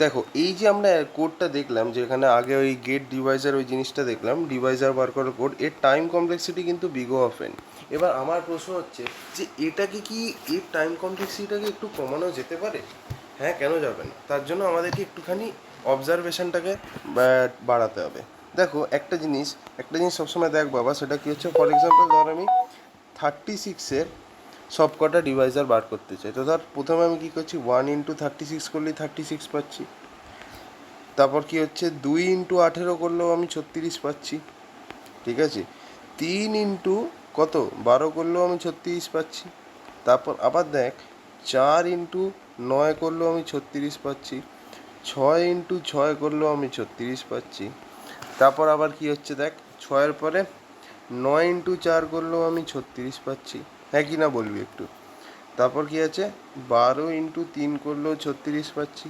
দেখো এই যে আমরা কোডটা দেখলাম, যে এখানে আগে ওই গেট ডিভাইজার ওই জিনিসটা দেখলাম, ডিভাইজার বার করার কোড, এর টাইম কমপ্লেক্সিটি কিন্তু বিগ ও অফ এন। এবার আমার প্রশ্ন হচ্ছে যে এটাকে কি, এর টাইম কমপ্লেক্সিটিটাকে একটু কমানো যেতে পারে? হ্যাঁ, কেন যাবে না? তার জন্য আমাদেরকে একটুখানি অবজারভেশনটাকে বাড়াতে হবে। দেখো একটা জিনিস সবসময় দেখ বাবা, সেটা কী হচ্ছে, ফর এক্সাম্পল ধর আমি 36-এর সব কটা ডিভাইজার বার করতে চাই, তো ধর প্রথমে আমি কী করছি, 1 × 36 করলেই 36 পাচ্ছি। তারপর কি হচ্ছে, 2 × 18 করলেও আমি 36 পাচ্ছি, ঠিক আছে। 3 × 12 করলেও আমি 36 পাচ্ছি। তারপর আবার দেখ, 4 × 9 করলেও আমি 36 পাচ্ছি। 6 × 6 করলেও আমি 36 পাচ্ছি। তারপর আবার কি হচ্ছে দেখ, 6-এর পরে 9 × 4 করলেও আমি 36 পাচ্ছি। হ্যাঁ কি না বলবি একটু? তারপর কি আছে, 12 × 3 করলেও 36 পাচ্ছি।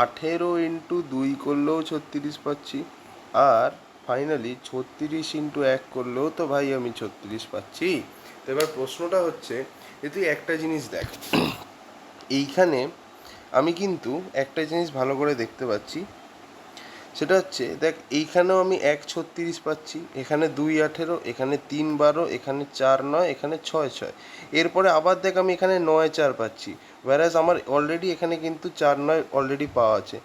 18 × 2 করলেও 36 পাচ্ছি। আর ফাইনালি 36 × 1 করলেও তো ভাই আমি 36 পাচ্ছি। তো এবার প্রশ্নটা হচ্ছে যে তুই একটা জিনিস দেখ, এইখানে আমি কিন্তু একটা জিনিস ভালো করে দেখতে পাচ্ছি, সেটা হচ্ছে দেখ, এইখানেও আমি 1 36 পাচ্ছি, এখানে 2 18, এখানে 3 12, এখানে 4 9, এখানে 6 6। এরপরে আবার দেখ আমি এখানে 9 4 পাচ্ছি, ওয়ারাজ আমার অলরেডি এখানে কিন্তু 4 9 অলরেডি পাওয়া আছে।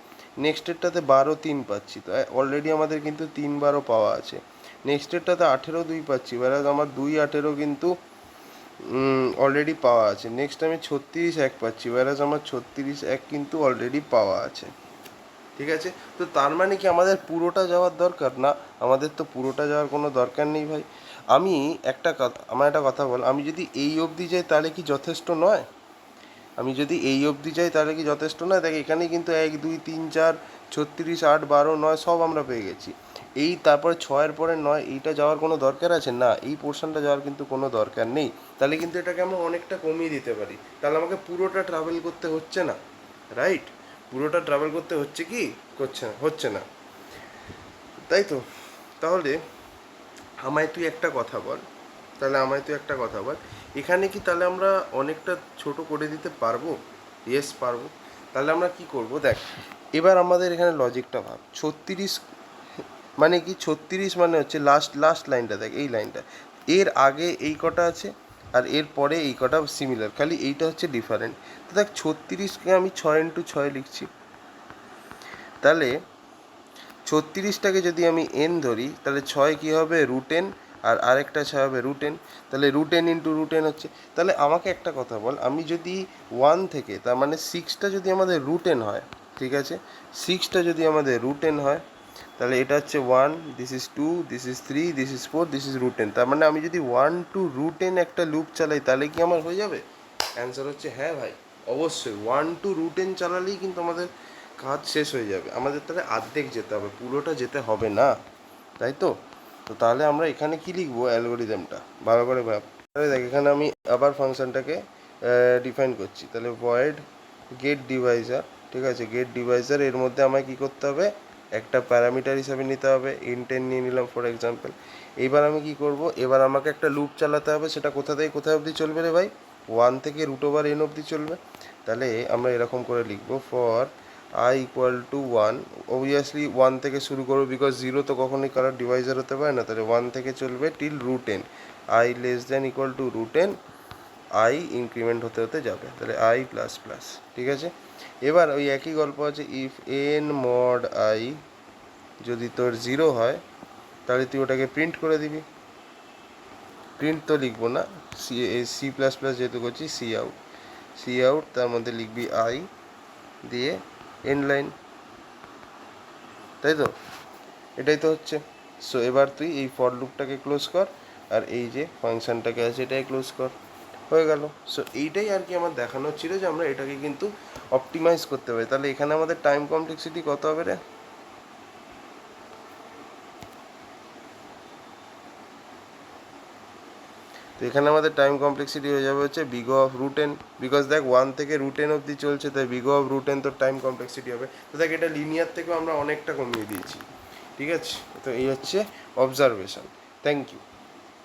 নেক্সটেরটাতে 12 3 পাচ্ছি, তো অলরেডি আমাদের কিন্তু 3 12 পাওয়া আছে। নেক্সটেরটাতে 18 2 পাচ্ছি, ওয়ারাজ আমার 2 18 কিন্তু অলরেডি পাওয়া আছে। নেক্সট আমি 36 1 পাচ্ছি, ওয়ারাজ আমার 36 1 কিন্তু অলরেডি পাওয়া আছে, ঠিক আছে। তো তার মানে কি আমাদের পুরোটা যাওয়ার দরকার? না, আমাদের তো পুরোটা যাওয়ার কোনো দরকার নেই ভাই। আমি আমার একটা কথা বল, আমি যদি এই অবধি যাই তাহলে কি যথেষ্ট নয়? আমি যদি এই অবধি যাই তাহলে কি যথেষ্ট নয়? দেখ এখানে কিন্তু 1 2 3 4 36 8 12 9 সব আমরা পেয়ে গেছি। এই তারপরে 6-এর পরে 9, এইটা যাওয়ার কোনো দরকার আছে? না, এই পোর্শনটা যাওয়ার কিন্তু কোনো দরকার নেই। তাহলে কিন্তু এটাকে আমরা অনেকটা কমিয়ে দিতে পারি, তাহলে আমাকে পুরোটা ট্রাভেল করতে হচ্ছে না, রাইট? পুরোটা ট্রাভেল করতে হচ্ছে কি হচ্ছে না, তাই তো? তাহলে আমায় তুই একটা কথা বল, এখানে কি তাহলে আমরা অনেকটা ছোট করে দিতে পারবো? ইয়েস পারবো। তাহলে আমরা কি করব দেখ, এবার আমাদের এখানে লজিকটা ভাব, 36 মানে কি, 36 মানে হচ্ছে লাস্ট লাস্ট লাইনটা, দেখ এই লাইনটা, এর আগে এই কটা আছে আর এর পরে এই কটা সিমিলার, খালি এইটা হচ্ছে ডিফারেন্ট। তো দেখ 36কে আমি 6 × 6 লিখছি, তাহলে 36টাকে যদি আমি n ধরি, তাহলে 6 কী হবে, √n, আর আরেকটা 6 হবে √n, তাহলে √n × √n হচ্ছে। তাহলে আমাকে একটা কথা বল, আমি যদি 1 থেকে, তার মানে 6টা যদি আমাদের √n হয়, ঠিক আছে, 6টা যদি আমাদের √n হয়, তাহলে এটা হচ্ছে 1, this is 2, this is 3, this is 4, this is √n। তার মানে আমি যদি 1 to √n একটা লুপ চালাই, তাহলে কি আমার হয়ে যাবে? অ্যান্সার হচ্ছে হ্যাঁ ভাই, অবশ্যই 1 to √n চালালেই কিন্তু আমাদের কাজ শেষ হয়ে যাবে। আমাদের তাহলে অর্ধেক যেতে হবে, পুরোটা যেতে হবে না, তাই তো? তো তাহলে আমরা এখানে কি লিখবো, অ্যালগোরিদমটা ভালো করে ভাব। তাহলে দেখ এখানে আমি আবার ফাংশনটাকে ডিফাইন করছি, তাহলে ভয়েড গেট ডিভাইজার, ঠিক আছে, গেট ডিভাইজার, এর মধ্যে আমায় কী করতে হবে, একটা প্যারামিটার হিসাবে নিতে হবে, ইন্টেন নিয়ে নিলাম ফর এক্সাম্পল। এইবার আমি কি করব, এবার আমাকে একটা লুপ চালাতে হবে, সেটা কোথা থেকে কোথায় অবধি চলবে রে ভাই, 1 থেকে √n অবধি চলবে। তাহলে আমরা এরকম করে লিখবো, ফর i = 1, অবভিয়াসলি 1 থেকে শুরু করবো, বিকজ 0 তো কখনোই কারোর ডিভাইজার হতে পারে না, তাহলে 1 থেকে চলবে till √n, i <= √n, i increment হতে হতে যাবে, তাহলে i ++, ঠিক আছে। এবার ওই একই গল্প আছে, ইফ n mod i যদি তোর 0 হয়, তাহলে তুই ওটাকে প্রিন্ট করে দিবি, প্রিন্ট তো লিখবো না, C++ যেহেতু করছি, সি আউট, তার মধ্যে লিখবি i দিয়ে এন্ড লাইন, তাই তো? এটাই তো হচ্ছে। সো এবার তুই এই ফর লুপটাকে ক্লোজ কর, আর এই যে ফাংশনটাকে আছে এটাই ক্লোজ কর, হয়ে গেল। সো এইটাই আর কি আমার দেখানোর ছিল, যে আমরা এটাকে কিন্তু অপটিমাইজ করতে পারি। তাহলে এখানে আমাদের টাইম কমপ্লেক্সিটি কত হবে রে? তো এখানে আমাদের টাইম কমপ্লেক্সিটি হয়ে যাবে হচ্ছে বিগ অফ √n, বিকজ দেখ 1 থেকে √n অবধি চলছে, তাই বিগ অফ √n তোর টাইম কমপ্লেক্সিটি হবে। তো দেখ এটা লিনিয়ার থেকেও আমরা অনেকটা কমিয়ে দিয়েছি, ঠিক আছে। তো এই হচ্ছে অবজারভেশন। Thank you.